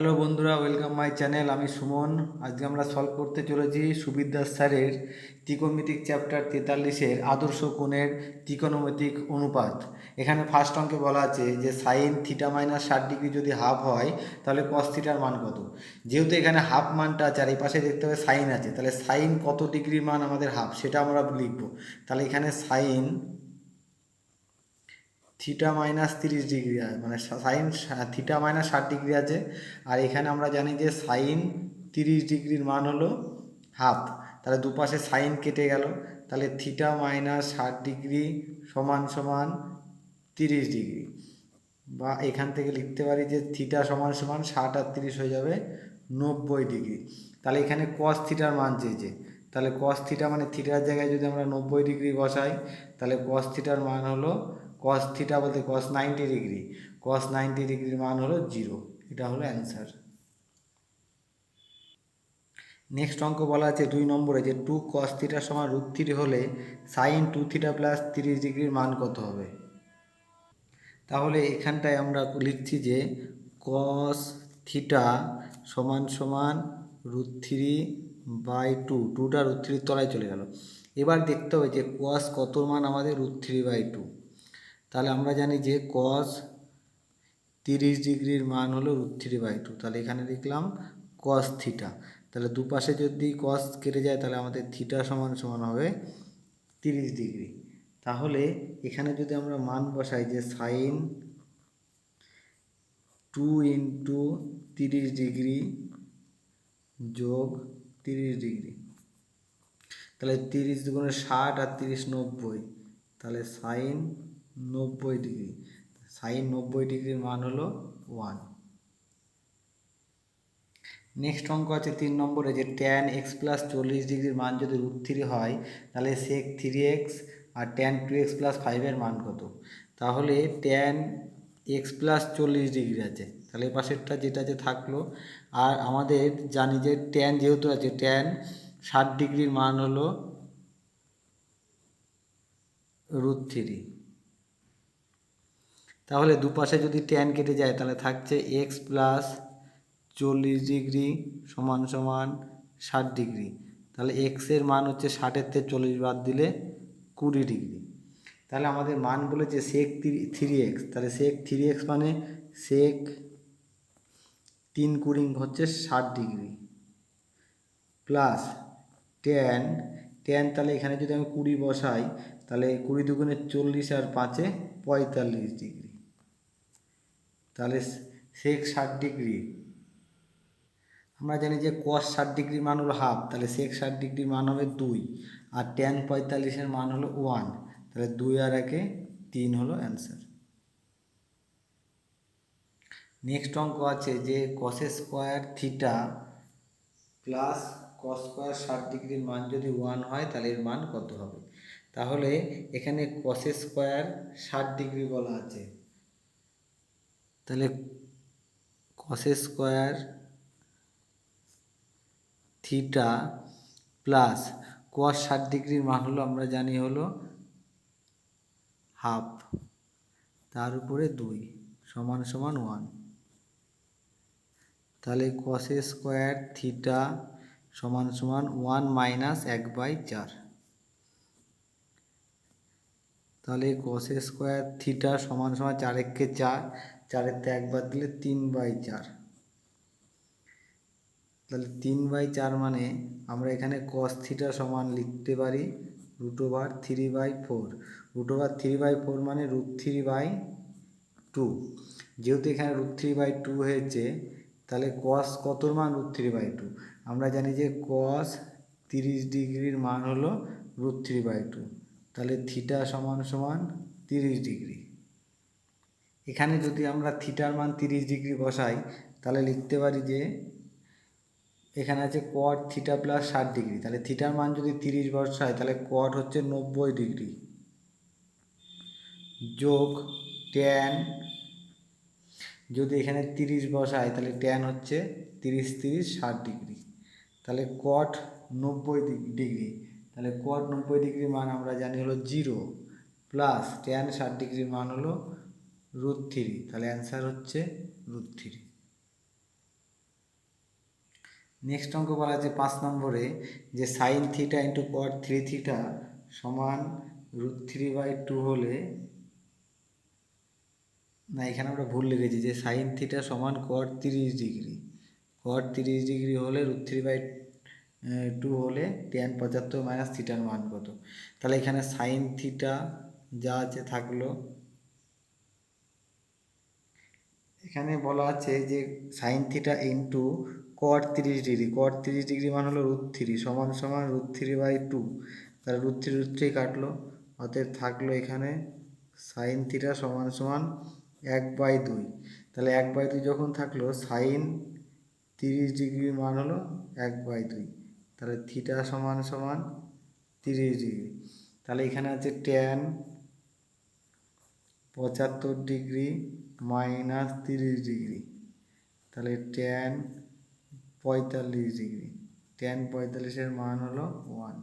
Hello বন্ধুরা, welcome my channel. আমি সুমন। আজকে আমরা সলভ করতে চলেছি সুবিদ্যাস স্যারের ত্রিকোণমিতিক চ্যাপ্টার 43-এর আদর্শ কোণের ত্রিকোণমিতিক অনুপাত। এখানে ফার্স্ট অঙ্কে বলা আছে যে সাইন থিটা মাইনাস 60 ডিগ্রি যদি হাফ হয় তাহলে কস থিটার মান কত। যেহেতু এখানে হাফ মানটা আছে আর এই পাশে দেখতে হবে সাইন আছে, তাহলে সাইন কত ডিগ্রির মান আমাদের হাফ সেটা আমরা লিখব। তাহলে এখানে সাইন থিটা মাইনাস 30 ডিগ্রি আছে, মানে সাইন থিটা মাইনাস 60 ডিগ্রি আছে। আর এখানে আমরা জানি যে সাইন 30 ডিগ্রির মান হলো হাফ। তাহলে দুপাশে সাইন কেটে গেল, তাহলে থিটা মাইনাস 60 ডিগ্রি সমান সমান 30 ডিগ্রি। বা এখান থেকে লিখতে পারি যে থিটা সমান সমান 60 আর 30 হয়ে যাবে 90 ডিগ্রি। তাহলে এখানে কস থিটার মান চেয়েছে, তাহলে কস থিটা মানে থিটার জায়গায় যদি আমরা 90 ডিগ্রি বসাই তাহলে কস থিটার মান হলো, কস থিটা বলতে কস 90 ডিগ্রি, কস 90 ডিগ্রির মান হলো 0। এটা হলো অ্যান্সার। নেক্সট অঙ্ক বলা আছে 2 নম্বরে যে 2 কস থিটা সমান √3 হলে সাইন 2 থিটা প্লাস 30 ডিগ্রির মান কত হবে। তাহলে এখানটায় আমরা লিখছি যে কস থিটা সমান সমান √3/2, 2টা √3 তলায় চলে গেল। এবার দেখতে হবে যে কস কত মান আমাদের √3/2। তাহলে আমরা জানি যে কস 30 ডিগ্রির মান হলো √3/2। তাহলে এখানে লিখলাম কস থিটা। তাহলে দুপাশে যদি কস কেটে যায় তাহলে আমাদের থিটা সমান সমান হবে 30 ডিগ্রি। তাহলে এখানে যদি আমরা মান বসাই যে সাইন 2 ইন্টু 30 ডিগ্রি যোগ 30 ডিগ্রি, তাহলে 30 × 60 আর 30 90, তাহলে সাইন 90 ডিগ্রি। সাইন 90 ডিগ্রির মান হলো 1। নেক্সট অঙ্ক আছে 3 নম্বরে যে ট্যান এক্স প্লাস 40 ডিগ্রির মান যদি √3 হয় তাহলে সেক 3x আর ট্যান 2x প্লাস 5-এর মান কত। তাহলে ট্যান এক্স প্লাস 40 ডিগ্রি আছে, তাহলে এই পাশেরটা যেটা যে থাকলো। আর আমাদের জানি যে ট্যান যেহেতু আছে ট্যান 60 ডিগ্রির মান হলো √3। তাহলে দুপাশে যদি ট্যান কেটে যায় তাহলে থাকছে এক্স প্লাস 40 ডিগ্রি সমান সমান 60 ডিগ্রি। তাহলে এক্সের মান হচ্ছে 60-এর থেকে 40 বাদ দিলে 20 ডিগ্রি। তাহলে আমাদের মান বলেছে সেক 3x, তাহলে সেক 3x মানে সেক 3 × হচ্ছে 60 ডিগ্রি প্লাস ট্যান, ট্যান তাহলে এখানে যদি আমি 20 বসাই তাহলে 20 দুগুণে 40 আর 5-এ 45 ডিগ্রি। তাহলে সেক 60 ডিগ্রি, আমরা জানি যে কস 60 ডিগ্রির মান হলো হাফ, তাহলে সেক 60 ডিগ্রির মান হবে 2 আর ট্যান 45-এর মান হলো 1, তাহলে 2 আর 1-এ 3 হলো অ্যান্সার। নেক্সট অঙ্ক আছে যে cos square theta plus cos square 60 ডিগ্রির মান যদি 1 হয় তাহলে এর মান কত হবে। তাহলে এখানে কস স্কোয়ার 60 ডিগ্রি বলা আছে, তাহলে cos square theta plus cos 60 ডিগ্রির মান হলো আমরা জানি হলো হাফ, তার উপরে 2 সমান সমান 1। তাহলে কস স্কোয়ার থিটা সমান সমান 1 মাইনাস 1/4। তাহলে কস স্কোয়ার থিটা সমান সমান 4 একে 4, 4-এর থেকে 1 বাদ দিলে 3/4। তাহলে 3/4 মানে আমরা এখানে কস থিটা সমান লিখতে পারি √3/4। √3/4 মানে √3/2। যেহেতু এখানে √3/2 হয়েছে তাহলে কস কতর মান √3/2। আমরা জানি যে কস 30 ডিগ্রির মান হলো √3/2, তাহলে থিটা সমান সমান 30 ডিগ্রি। এখানে যদি আমরা থিটার মান 30 ডিগ্রি বসাই তাহলে লিখতে পারি যে এখানে আছে কট থিটা প্লাস 60 ডিগ্রি, তাহলে থিটার মান যদি 30 বসাই তাহলে কট হচ্ছে 90 ডিগ্রি যোগ ট্যান, যদি এখানে 30 বসাই তাহলে ট্যান হচ্ছে 30 30 60 ডিগ্রি, তাহলে কট 90 ডিগ্রি। তাহলে কট 90 ডিগ্রির মান আমরা জানি হলো 0 প্লাস ট্যান 60 ডিগ্রির মান হলো √3, তাহলে অ্যান্সার হচ্ছে √3। নেক্সট অঙ্ক বলা আছে 5 নম্বরে যে সাইন থিটা ইন্টু কট 3 থিটা সমান √3/2 হলে, না এখানে আমরা ভুল লিখেছি যে সাইন থিটা সমান কট 30 ডিগ্রি, কট 30 ডিগ্রি হলে √3/2 হলে ট্যান 75 মাইনাস থিটার মান কত। তাহলে এখানে সাইন থিটা যা আছে থাকলো, এখানে বলা আছে যে sine theta into cot 30 degree, cot 30 degree মান হলো √3 সমান সমান √3/2, তাহলে √3 কাটলো, অতএব থাকলো এখানে সাইন থিটা সমান সমান 1/2। তাহলে 1/2 যখন থাকলো সাইন 30 ডিগ্রির মান হলো 1/2, তাহলে থিটা সমান সমান 30 ডিগ্রি। তাহলে এখানে আছে ট্যান 75 ডিগ্রি মাইনাস 30 ডিগ্রি, তাহলে ট্যান 45 ডিগ্রি, ট্যান 45-এর মান হলো 1।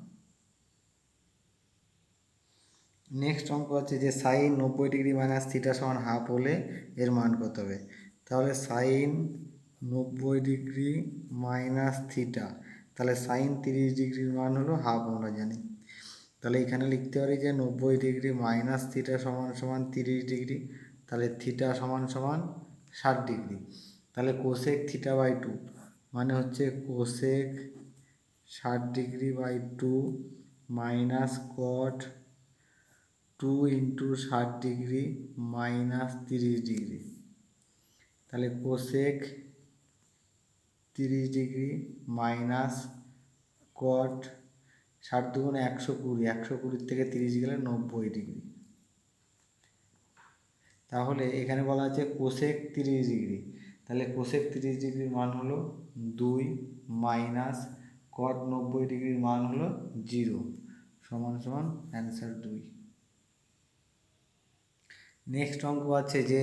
নেক্সট অঙ্ক আছে যে সাইন 90 ডিগ্রি মাইনাস থিটা সমান হাফ হলে এর মান কত হবে। তাহলে সাইন 90 ডিগ্রি মাইনাস থিটা, তাহলে সাইন 30 ডিগ্রির মান হলো হাফ আমরা জানি। তাহলে এখানে লিখতে পারি যে 90 ডিগ্রি মাইনাস থিটা সমান সমান 30 ডিগ্রি, তাহলে থিটা সমান সমান 60 ডিগ্রি। তাহলে কোসেক θ/2 মানে হচ্ছে cosec 60 degree minus cot 2 into 60 degree minus 30 degree, তাহলে কোসেক 30 ডিগ্রি মাইনাস কট 60 দুগুণে 120, 120 থেকে 30 গেলে 90 ডিগ্রি। তাহলে এখানে বলা আছে কোসেক 30 ডিগ্রি, তাহলে কোসেক 30 ডিগ্রির মান হলো 2 মাইনাস কট 90 ডিগ্রির মান হলো 0 সমান সমান অ্যান্সার 2। নেক্সট অঙ্ক আছে যে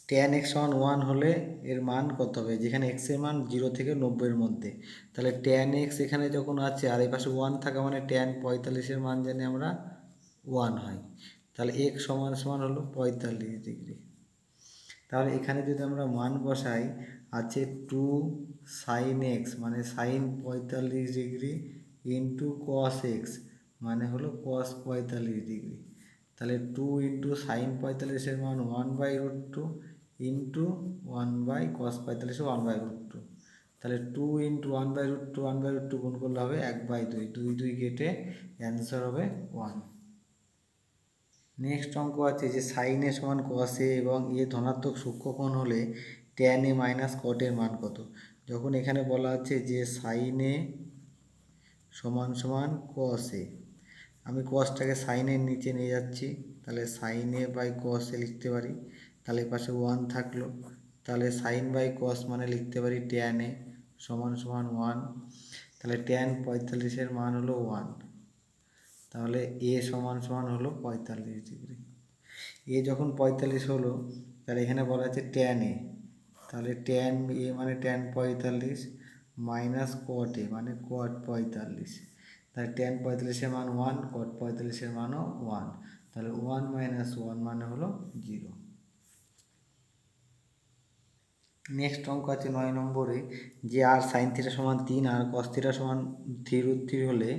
ট্যান এক্স সমান 1 হলে এর মান কত হবে, যেখানে এক্স এর মান 0 থেকে 90-এর মধ্যে। তাহলে ট্যান এক্স এখানে যখন আছে আর এই পাশে 1 থাকা মানে ট্যান 45-এর মান জানি আমরা 1 হয়, তাহলে এক্স সমান সমান হলো 45 ডিগ্রি। তাহলে এখানে যদি আমরা মান বসাই আছে 2 সাইন এক্স মানে sine 45 degree into cos x মানে হলো কস 45 ডিগ্রি, তাহলে 2 ইন্টু সাইন 45-এর মান 1/√2 ইন্টু 1/cos 45 1/√2, তাহলে 2 ইন্টু 1/√2 1/√2 গুণ করলে হবে 1/2, 2 2 কেটে অ্যান্সার হবে 1। নেক্সট অঙ্ক আছে যে সাইন এ সমান কস এ এবং এ ধনাত্মক সূক্ষ্মকোণ হলে ট্যান এ মাইনাস কটের মান কত। যখন এখানে বলা আছে যে সাইন এ সমান সমান কস এ, আমি কসটাকে সাইনের নিচে নিয়ে যাচ্ছি, তাহলে সাইন এ বাই কস এ লিখতে পারি, তাহলে পাশে 1 থাকলো, তাহলে সাইন বাই কস মানে লিখতে পারি ট্যান এ সমান সমান 1, তাহলে ট্যান 45-এর মান হলো 1, তাহলে এ সমান সমান হলো 45 ডিগ্রি। এ যখন 45 হলো তাহলে এখানে বলা আছে ট্যান এ, তাহলে ট্যান এ মানে ট্যান 45 মাইনাস কট এ মানে কট 45, তাহলে ট্যান 45-এর মান 1, কট 45-এর মানও 1, তাহলে 1 মাইনাস 1 মানে হলো 0। নেক্সট অঙ্ক আছে 9 নম্বরে যে আর সাইন থিটা সমান 3 আর কস থিটা সমান 3√3 হলে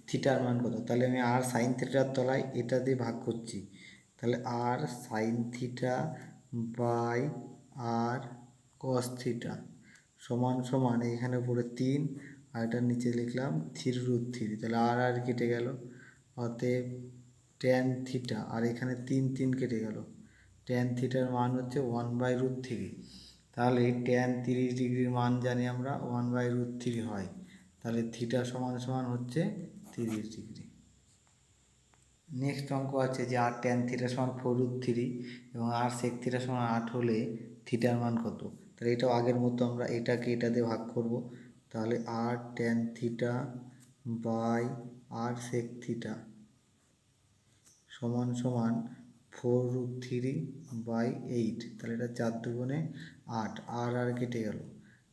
থিটার মান কত। তাহলে আমি আর সাইন থিটার তলায় এটা দিয়ে ভাগ করছি, তাহলে r sin theta by r cos theta সমান সমান এখানে উপরে 3 আর এটার নিচে লিখলাম 3√3, তাহলে আর আর কেটে গেল, অতএব ট্যান থিটা আর এখানে 3 3 কেটে গেল, ট্যান থিটার মান হচ্ছে 1/√3, তাহলে ট্যান 30 ডিগ্রির মান জানি আমরা 1/√3 হয়, তাহলে থিটা সমান সমান হচ্ছে 30 ডিগ্রি। নেক্সট অঙ্ক আছে যে আর ট্যান থিটা সমান 4√3 এবং আর সেক থিটা সমান 8 হলে থিটার মান কত। তাহলে এটাও আগের মতো আমরা এটাকে এটা দিয়ে ভাগ করব, তাহলে r tan theta by r sec theta সমান সমান 4√3/8, তাহলে এটা 4 দুগুণে 8, আর আর কেটে গেল।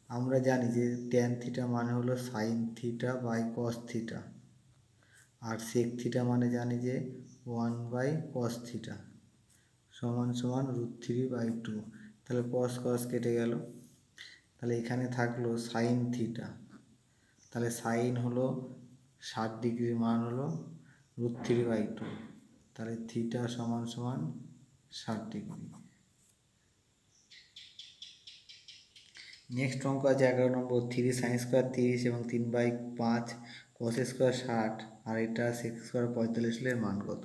আমরা জানি যে ট্যান থিটা মানে হলো sine theta by cos theta, আর সেক থিটা মানে জানি যে 1/cos থিটা সমান সমান √3/2, তাহলে কস কস কেটে গেল, তাহলে এখানে থাকলো সাইন থিটা, তাহলে সাইন হলো 60 ডিগ্রির মান হলো √3/2, তাহলে থিটা সমান সমান 60 ডিগ্রি। নেক্সট অঙ্ক আছে 11 নম্বর, 3 সাইন স্কোয়ার 30 এবং 3/5 কস স্কোয়ার 60 আর এটা সেক স্কোয়ার 45 হলে এর মান কত?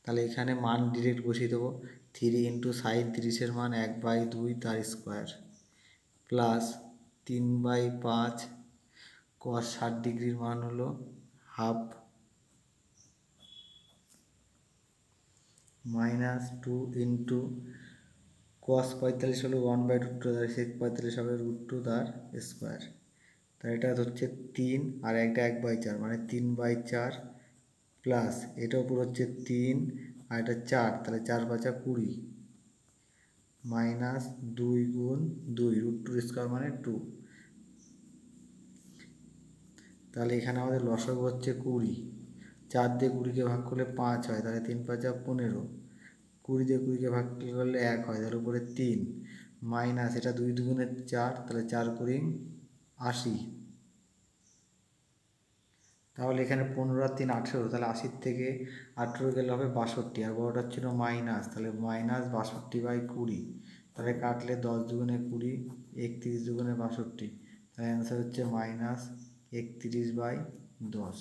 তাহলে এখানে মান ডিরেক্ট বসিয়ে দেবো। 3 ইন্টু সাইন 30-এর মান 1/2 তার স্কোয়ার প্লাস 3/5 কস 60 ডিগ্রির মান হলো হাফ মাইনাস 2 ইন্টু কস 45 হলো 1/2, তার সেক 45 হবে √2 তার স্কোয়ার। তাহলে এটা হচ্ছে 3 আর একটা 1/4 মানে 3/4 প্লাস এটা উপর হচ্ছে 3 আর এটা 4, তাহলে 4×5 20 মাইনাস 2 গুণ 2 √2 স্কোয়ার মানে 2। তাহলে এখানে আমাদের লসাগু হচ্ছে 20, 4 দিয়ে 20কে ভাগ করলে 5 হয়, তাহলে 3×5 15, 20 দিয়ে 20কে ভাগ করলে 1 হয়, তাহলে উপরে 3 মাইনাস এটা 2 দুগুণে 4, তাহলে 4 কুড়ি 80। তাহলে এখানে 15 আর 3 18, তাহলে 80 থেকে 18 গেলে হবে 62 আর বড়টা ছিল মাইনাস, তাহলে মাইনাস 62/20, তাহলে কাটলে 10 দুগুণে 20, 31 দুগুণে 62, তাহলে অ্যান্সার হচ্ছে মাইনাস 31/10।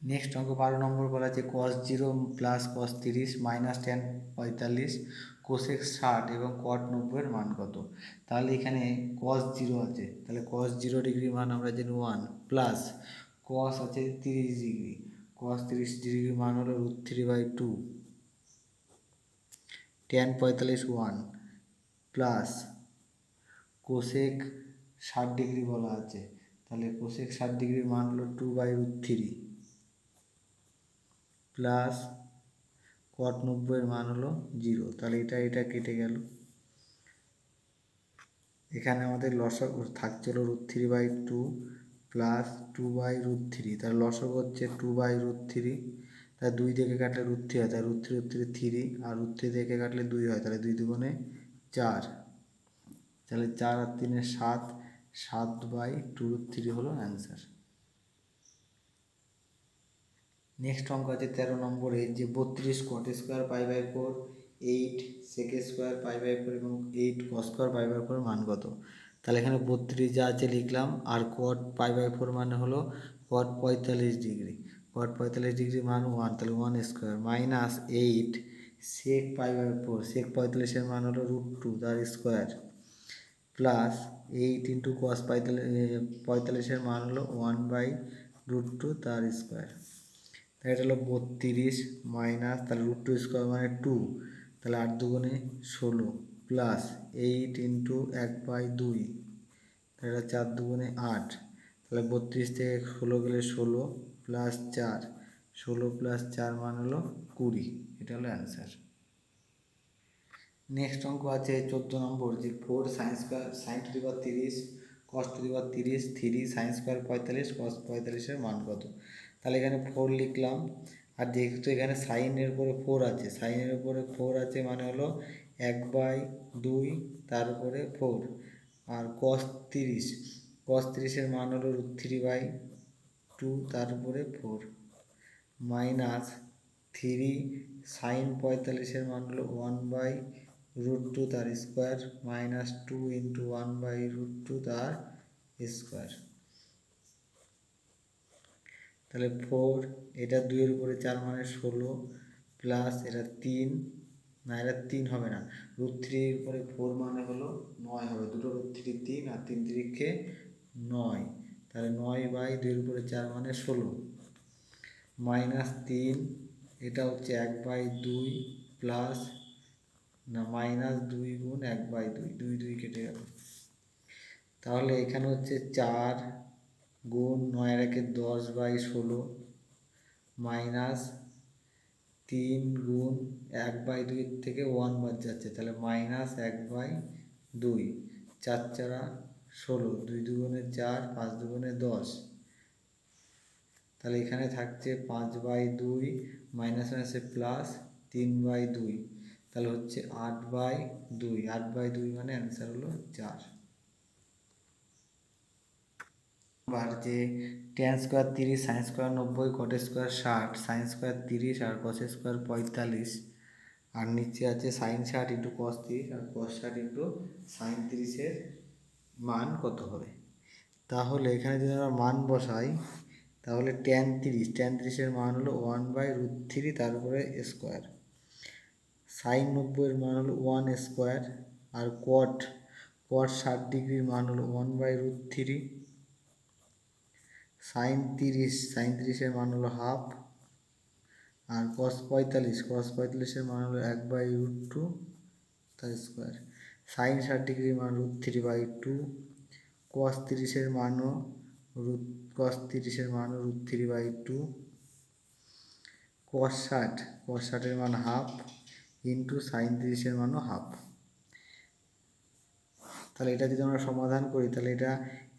নেক্সট অঙ্ক 12 নম্বর বলা আছে cos 0 plus cos 30 minus tan 45 cosec 60 এবং cot 90 এর মান কত? তাহলে এখানে cos 0 আছে, তাহলে cos 0 ডিগ্রির মান আমরা জানি 1 প্লাস cos আছে 30 ডিগ্রি, cos 30 ডিগ্রির মান হলো √3/2, tan 45 1 প্লাস cosec 60 ডিগ্রি বলা আছে, তাহলে cosec 60 ডিগ্রির মান হলো 2/√3 প্লাস cot 90 এর মান হলো 0, তাহলে এটা কেটে গেল। এখানে আমাদের লসাগু থাকছিল √3/2 প্লাস 2/√3, তাহলে লসাগু হচ্ছে 2/√3, তাহলে 2 থেকে কাটলে √3 হয়, তাহলে √3 3 আর √3 থেকে কাটলে 2 হয়, তাহলে 2 দুগুণে 4, তাহলে 4 আর 3 7, 7/2√3 হলো অ্যান্সার। নেক্সট অঙ্ক আছে 13 নম্বরে যে 32 cot স্কোয়ার π/4, 8 sec স্কোয়ার π/4 এবং 8 cos স্কোয়ার π/4 মান কত? তাহলে এখানে 32 যা আছে লিখলাম, আর cot π/4 মানে হলো cot 45 ডিগ্রি, cot 45 ডিগ্রি মান 1, তাহলে 1 স্কোয়ার মাইনাস 8 sec π/4, sec 45 এর মান হলো √2 তার স্কোয়ার প্লাস 8 ইন্টু cos 45 এর মান হলো 1/√2 তার স্কোয়ার। এটা হলো 32 মাইনাস, তাহলে √2 স্কোয়ার মানে 2, তাহলে 8 দুগুণে 16 প্লাস 8 ইন্টু 1/2, তাহলে এটা 4 দুগুণে 8, তাহলে 32 থেকে 16 গেলে 16 প্লাস 4, 16 প্লাস 4 মান হলো 20, এটা হলো অ্যান্সার। নেক্সট অঙ্ক আছে 14 নম্বর যে 4 sin² cos³ 3 sin² 45 cos 45 এর মান কত? তাহলে এখানে 4 লিখলাম, আর যেহেতু এখানে সাইনের উপরে 4 আছে, সাইনের উপরে 4 আছে মানে হলো 1/2 তার উপরে 4, আর cos 30 এর মান হলো √3/2 তার উপরে 4 মাইনাস 3 সাইন 45 এর মান হলো 1/√2 তার স্কোয়ার মাইনাস 2 ইন্টু 1/√2 তার স্কোয়ার। তাহলে 4 এটা 2 এর উপরে 4 মানে 16 প্লাস এটা 3, না এটা 3 হবে না, √3 এর উপরে 4 মানে হলো 9 হবে, দুটো √3 3 আর 3 3 9, তাহলে 9/2 এর উপরে 4 মানে 16 মাইনাস 3, এটা হচ্ছে 1/2 প্লাস না মাইনাস 2 গুণ 1/2, 2 2 কেটে গেল, তাহলে এখানে হচ্ছে 4 গুণ 9 এর একে 10/16 মাইনাস 3 গুণ 1/2 থেকে 1 বাদ যাচ্ছে, তাহলে মাইনাস 1/2, 4 4 16, 2 দুগুণে 4, 5 দুগুণে 10, তাহলে এখানে থাকছে 5/2 মাইনাস মাইনাসে প্লাস 3/2, তাহলে হচ্ছে 8/2, 8/2 মানে অ্যান্সার হলো 4। আর যে tan square 30, sin square 90, cot square 60, sin square 30 আর cos স্কোয়ার 45, আর নিচে আছে sin 60 ইন্টু cos 30 আর cos 60 ইন্টু sin 30 মান কত হবে। তাহলে এখানে যদি আমরা মান বসাই তাহলে tan 30 মান হলো 1/√3 তারপরে স্কোয়ার, sin 90 মান হলো 1 স্কোয়ার, আর cot 60 মান হলো 1/√3, sin 30 মান হলো হাফ, আর cos 45 মান হলো 1/√2 তার স্কোয়ার, sin 60 মান √3/2, cos 30 মানও √3/2, cos 60 মান হাফ ইন্টু sin 30 মানও হাফ। তাহলে এটা যদি আমরা সমাধান করি তাহলে এটা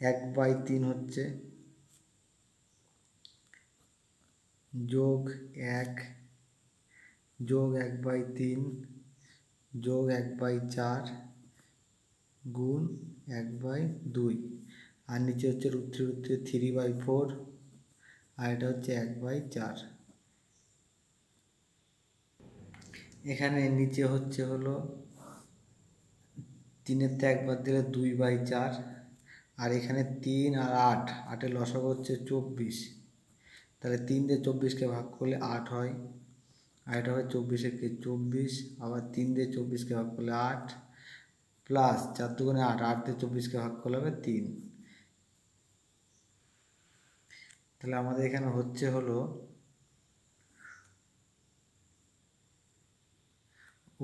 1/3 হচ্ছে, যোগ 1 যোগ 1/3 যোগ 1/4 গুণ 1/2, আর নিচে হচ্ছে √3 3/4, আর এটা হচ্ছে 1/4। এখানে নিচে হচ্ছে হলো 3-তে একবার দিলে 2/4, আর এখানে 3 আর 8, 8-এর লসাগু হচ্ছে 24, তাহলে 3 দিয়ে 24কে ভাগ করলে 8 হয়, আর এটা হয় 24-একে 24, আবার 3 দিয়ে 24কে ভাগ করলে 8, প্লাস 4 দুগুণে 8, 8 দিয়ে 24কে ভাগ করলে হবে 3। তাহলে আমাদের এখানে হচ্ছে হলো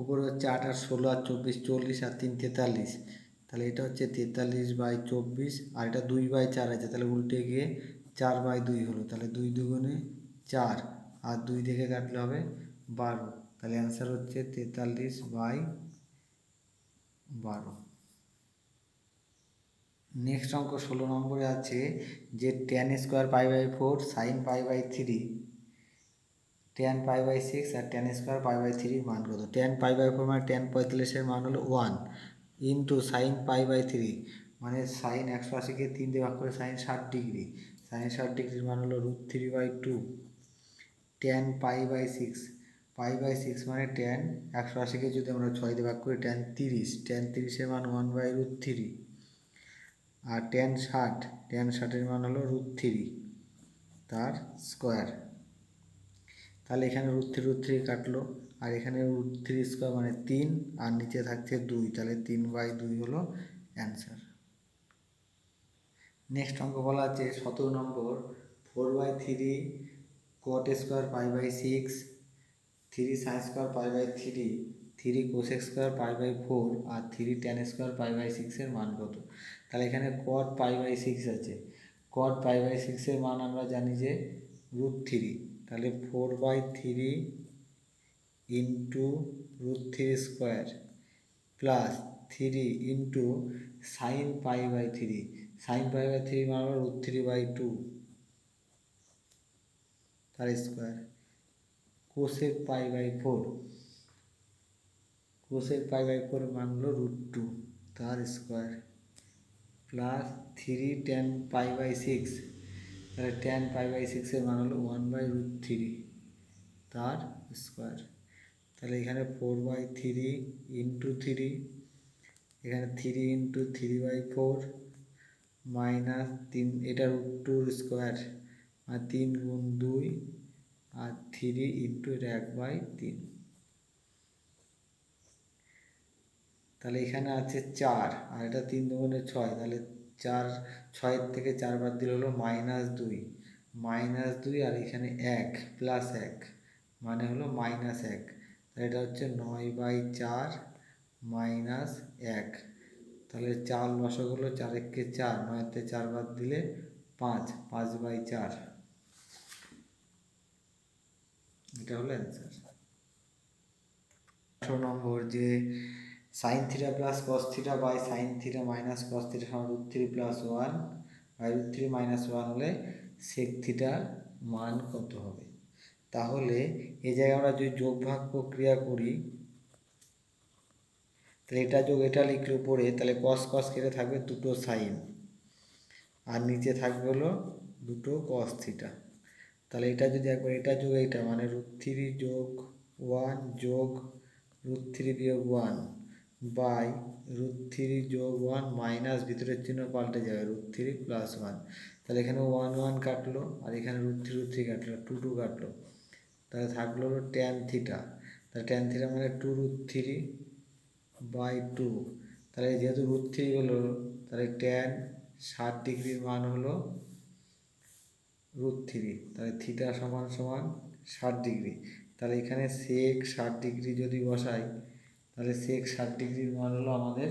উপরে হচ্ছে 8 আর 16 আর 24, 40 আর 3 43, তাহলে এটা হচ্ছে 43/24, আর এটা 2/4 আছে, তাহলে উল্টে গিয়ে 4/2 হলো, তাহলে 2 দুগুণে 4 আর 2 থেকে কাটলে হবে 12, তাহলে অ্যান্সার হচ্ছে 43/12। নেক্সট অঙ্ক 16 নম্বরে আছে যে tan স্কোয়ার π/4, sin π/3, tan π/6 আর tan স্কোয়ার π/3 মান কত। tan π/4 মানে tan 45-এর মান হলো 1 ইন্টু sin π/3 মানে sin 180কে 3 দিয়ে ভাগ করে sin 60, sin 60 মান হলো √3/2, tan π/6, π/6 মানে tan 180কে যদি আমরা 6 দিয়ে ভাগ করি tan 30-এর মান 1/√3, আর tan 60-এর মান হলো √3 তার স্কোয়ার। তাহলে এখানে √3 কাটলো, আর এখানে √3 স্কোয়ার মানে 3, আর নিচে থাকছে 2, তাহলে 3/2 হলো অ্যান্সার। নেক্সট অঙ্ক বলা আছে 17 number 4/3 cot square π/6, 3 sin square π/3, 3 cos square π/4 আর 3 tan স্কোয়ার π/6 এর মান কত। তাহলে এখানে cot π/6 আছে, cot π/6 এর মান আমরা জানি যে √3, তাহলে 4/3 into √3 square plus 3 into sin π/3, sin π/3 মান হলো √3/2 তার স্কোয়ার, কোসেক π/4, কোসেক π/4 মান হলো √2 তার স্কোয়ার, প্লাস 3 tan π/6, তাহলে tan π/6 এর মান হলো 1/√3 তার স্কোয়ার। তাহলে এখানে 4/3 ইন্টু 3, এখানে 3 ইন্টু 3/4 মাইনাস 3, এটা √2 স্কোয়ার আর 3 গুণ 2 আর 3 ইন্টু এটা 1/3, তাহলে এখানে আছে 4 আর এটা 3 দুগুণে 6, তাহলে 4, 6 থেকে 4 বাদ দিলে হলো -2 আর এখানে 1 প্লাস 1 মানে হলো -1, তাহলে এটা হচ্ছে 9/4 মাইনাস 1, তাহলে 4 লসাগু হলো 4 একে 4, 9-তে 4 বাদ দিলে 5, 5/4, এটা হলো অ্যান্সার। 18 নম্বর যে sin θ plus cos θ by sin θ minus cos θ সমান √3 প্লাস 1 বাই √3 মাইনাস 1 হলে sec θ মান কত হবে। তাহলে এই জায়গায় আমরা যদি যোগ ভাগ প্রক্রিয়া করি তাহলে এটা যোগ এটা লিখলে উপরে, তাহলে কস কস কেটে থাকবে দুটো সাইন, আর নিচে থাকবে হলো দুটো কস থিটা। তাহলে এটা যদি একবার এটা যোগ এইটা মানে √3 যোগ 1 যোগ √3 বিয়োগ 1 বাই √3 যোগ 1 মাইনাস ভিতরের চিহ্ন পাল্টে যাবে √3 প্লাস 1। তাহলে এখানে 1 1 কাটলো, আর এখানে √3 √3 কাটলো, 2 2 কাটলো, তাহলে থাকলো হলো ট্যান থিটা। তাহলে ট্যান থিটা মানে 2√3 বাই 2। তাহলে যেহেতু √3 হলো, তাহলে ট্যান 60 ডিগ্রির মান হলো √3। তাহলে থিটা সমান সমান 60 ডিগ্রি। তাহলে এখানে সেক 60 ডিগ্রি যদি বসাই, তাহলে সেক 60 ডিগ্রির মান হলো আমাদের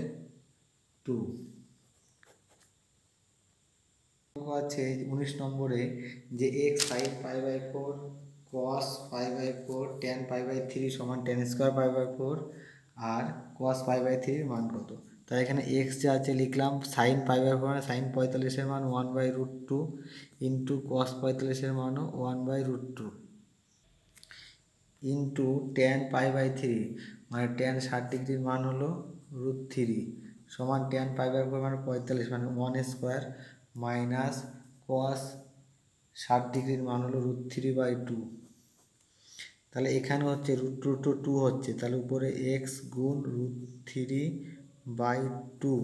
2। আছে 19 নম্বরে যে এক্স সাইন π/4 কস π/4 ট্যান π/3 সমান ট্যান স্কোয়ার π/4 আর কস π/3 মান কত। তাই এখানে এক্স যা আছে লিখলাম সাইন π/4 মানে সাইন 45-এর মান 1/√2 ইন্টু কস 45-এর মানও 1/√2 ইন্টু ট্যান π/3 মানে ট্যান 60 ডিগ্রির মান হলো √3 সমান ট্যান π/4 মানে 45 মানে 1² মাইনাস কস 60 ডিগ্রির মান হলো √3/2। তাহলে এখানে হচ্ছে √2 হচ্ছে, তাহলে উপরে এক্স গুণ √3/2,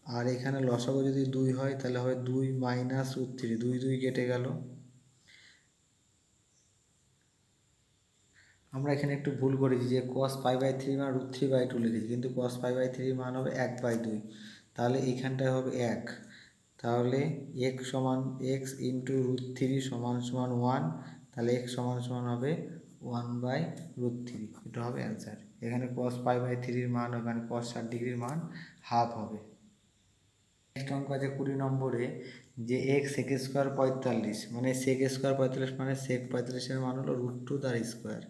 আর এখানে লসাগু যদি 2 হয় তাহলে হবে 2 মাইনাস √3, 2 2 কেটে গেল। আমরা এখানে একটু ভুল করেছি যে cos π/3 মানে √3/2 লিখেছি, কিন্তু cos π/3 মান হবে 1/2। তাহলে এইখানটায় হবে 1। তাহলে x সমান x ইন্টু √3 সমান সমান 1। তাহলে x সমান সমান হবে 1/√3। এটা হবে অ্যান্সার। এখানে cos π/3 এর মান হবে মানে cos 60 ডিগ্রির মান হাফ হবে। নেক্সট অঙ্ক আছে 20 নম্বরে যে এক্স সেক স্কোয়ার 45 মানে সেক স্কোয়ার 45 মানে সেক 45-এর মান হলো √2 তার স্কোয়ার,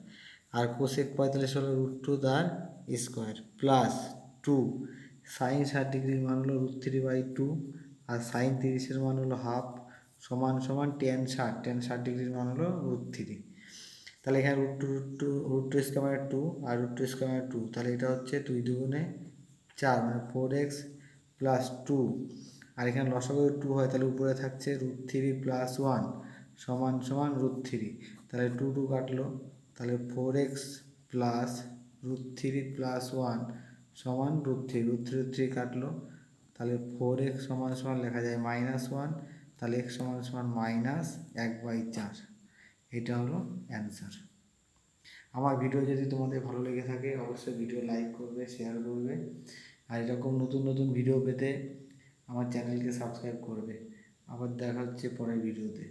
আর কোসেক 45 হলো √2 তার স্কোয়ার প্লাস 2 সাইন 60 ডিগ্রির মান হলো √3/2 আর সাইন 30-এর মান হলো হাফ সমান সমান ট্যান 60 ডিগ্রির মান হলো √3। তাহলে এখানে √2 স্কোয়ার মানে 2 আর √2 স্কোয়ার মানে 2, তাহলে এটা হচ্ছে 2 2 4 মানে 4x প্লাস 2, আর এখানে লসাগু 2 হয় তাহলে উপরে থাকছে √3 প্লাস 1 সমান সমান √3। তাহলে 2 2 কাটলো, তাহলে 4x প্লাস √3 প্লাস 1 সমান √3, √3 কাটলো, তাহলে 4x সমান সমান লেখা যায় -1, তাহলে x সমান সমান -1/4। এটা হলো অ্যান্সার। আমার ভিডিও যদি তোমাদের ভালো লেগে থাকে অবশ্যই ভিডিও লাইক করবে, শেয়ার করবে, আর এরকম নতুন নতুন ভিডিও পেতে আমার চ্যানেলকে সাবস্ক্রাইব করবে। আবার দেখা হচ্ছে পরের ভিডিওতে।